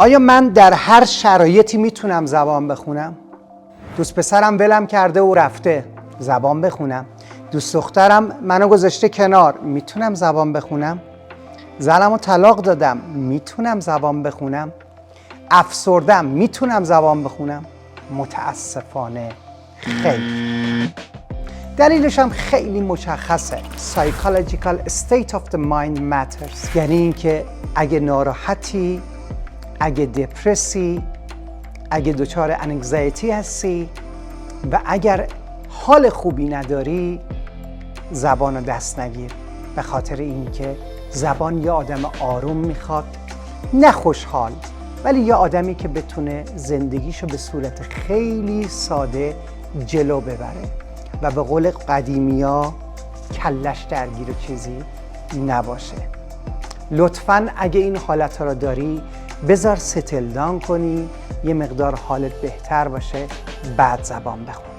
آیا من در هر شرایطی میتونم زبان بخونم؟ دوست پسرم ولم کرده و رفته، زبان بخونم. دوست دخترم منو گذاشته کنار، میتونم زبان بخونم؟ زنمو طلاق دادم، میتونم زبان بخونم؟ افسردم، میتونم زبان بخونم؟ متاسفانه خیر. دلیلش هم خیلی مشخصه. Psychological state of the mind matters. یعنی اینکه اگه ناراحتی، اگه دپرسی، اگه دچار انگزایتی هستی و اگر حال خوبی نداری، زبان رو دست نگیر. به خاطر اینکه زبان یه آدم آروم میخواد، نه خوشحال، ولی یه آدمی که بتونه زندگیشو به صورت خیلی ساده جلو ببره و به قول قدیمیا کلش درگیر و چیزی نباشه. لطفاً اگه این حالت رو داری بذار ستل دان کنی، یه مقدار حالت بهتر باشه، بعد زبان بخون.